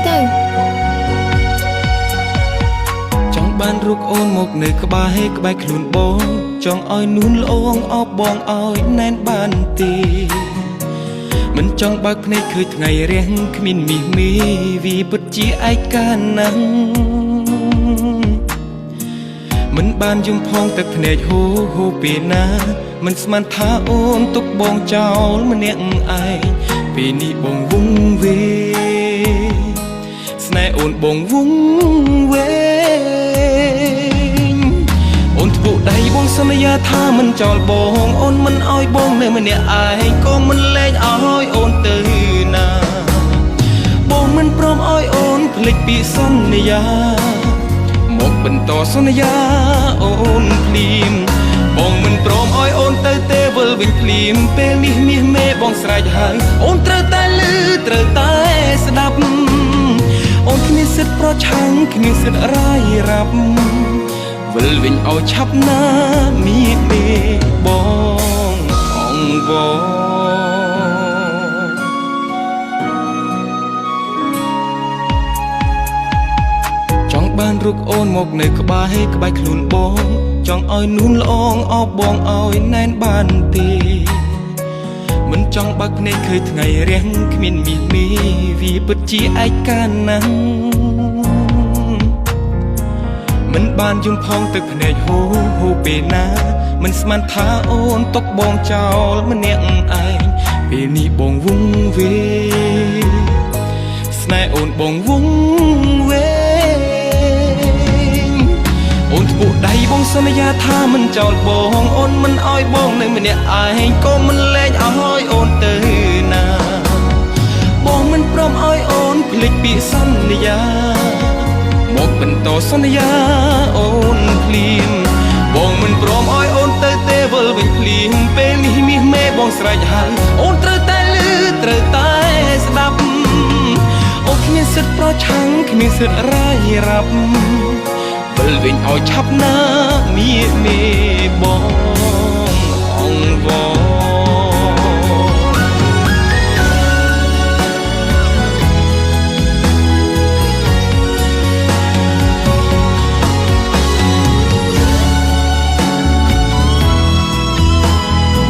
ទៅចង់បានរូបអូនមកនៅក្បែរខ្លួនបងចង់ឲ្យនួនល្អងអបបងឲ្យណែនបានទេមិនចង់បើកភ្នែកឃើញថ្ងៃរះគ្មានមាសមេវាពិតជាឯកាណាស់មិនបានយំផងទឹកភ្នែកហូរពេលណាមិនស្មានថាអូនទុកបងចោលម្នាក់ឯងពេលនេះបងវង្វេស្នេហ៍អូនបងវង្វេអូនធ្វើដៃបងសន្យាថាមិនចោលបងអូនមិនឲ្យបងនៅម្នាក់ឯងក៏មិនលែងឲ្យអូនទៅណាបងមិនព្រមឲ្យអូនភ្លេចពីសន្យាមកបន្តសន្យាអូនភ្លាមបងមិនព្រមឲ្យអូនទៅទេវិលវិញភ្លាមពេលនេះមាសមេបងស្រែកហើយអូនត្រូវតែឮត្រូវតែស្ដាប់អូនគ្មានសិទ្ធិប្រឆាំងគ្មានសិទ្ធិរាយរាប់វិលវិញឲ្យឆាប់ណាមាសមេបងអង្វរបានរូបអូនមកនៅក្បែរខ្លួនបងចង់ឲ្យនួនល្អងអបបងឲ្យណែនបានទេមិនចង់បើកភ្នែកឃើញថ្ងៃរះគ្មានមាសមេវាពិតជាឯកាណាស់មិនបានយំផងទឹកភ្នែកហូរពេលណាមិនស្មានថាអូនទុកបងចោលម្នាក់ឯងពេលនេះបងវង្វេស្នេហ៍អូនបងវង្វេអូនធ្វើដៃបងសន្យាថាមិនចោលបងអូនមិនឲ្យបងនៅម្នាក់ឯងក៏មិនលែងឲ្យអូនទៅណាបងមិនព្រមឲ្យអូនភ្លេចពីសន្យាមកបន្តសន្យាអូនភ្លាមបងមិនព្រមឲ្យអូនទៅទេវិលវិញភ្លាមពេលនេះមាសមេបងស្រែកហើយអូនត្រូវតែឮត្រូវតែស្ដាប់អូនគ្មានសិទ្ធិប្រឆាំងគ្មានសិទ្ធិរាយរាប់វិលវិញឲ្យឆាប់ណាមាសមេបងអង្វរ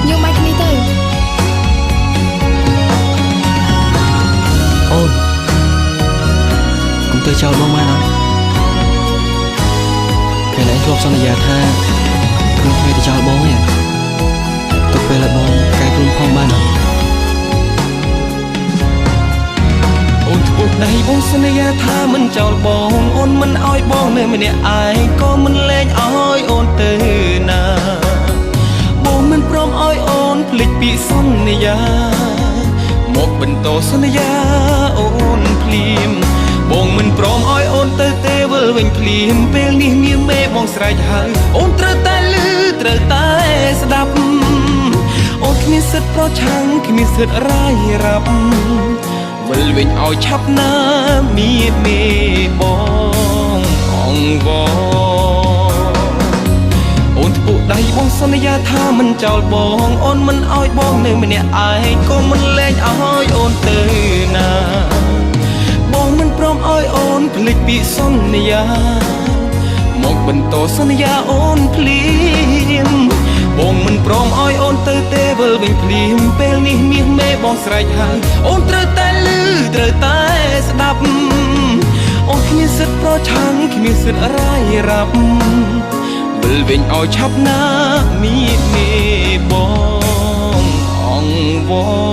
យកមកគ្នាទៅអូនកុំទៅចោលបងបានអត់ថ្ងៃនេះធ្លាប់សន្យាថាគ្មានថ្ងៃទៅចោលបងទេទុកពេលឲ្យបងកែខ្លួនផងបានអត់អូនធ្វើដៃបងសន្យាថាមិនចោលបងអូនមិនឲ្យបងនៅម្នាក់ឯងក៏មិនលែងឲ្យអូនទៅណាបងមិនព្រមឲ្យអូនភ្លេចពីសន្យាមកបន្តសន្យាអូនភ្លាមបងមិនព្រមឲ្យអូនទៅទេវិលវិញភ្លាមពេលនេះមាសមេបងស្រែកហើយអូនត្រូវតែឮត្រូវតែស្ដាប់អូនគ្មានសិទ្ធិប្រឆាំងគ្មានសិទ្ធិរាយរាប់វិលវិញឲ្យឆាប់ណាមាសមេបងអង្វរអូនធ្វើដៃបងសន្យាថាមិនចោលបងអូនមិនឲ្យបងនៅម្នាក់ឯងក៏មិនលែងឲ្យអូនទៅណាបងមិនព្រមឲ្យអូនភ្លេចពីសន្យាមកបន្តសន្យាអូនភ្លាមបងមិនព្រមឲ្យអូនទៅទេវិលវិញភ្លាមពេលនេះមាសមេបងស្រែកហើយអូនត្រូវតែឮត្រូវតែស្ដាប់អូនគ្មានសិទ្ធិប្រឆាំងគ្មានសិទ្ធិរាយរាប់វិលវិញឲ្យឆាប់ណាមាសមេបងអង្វរ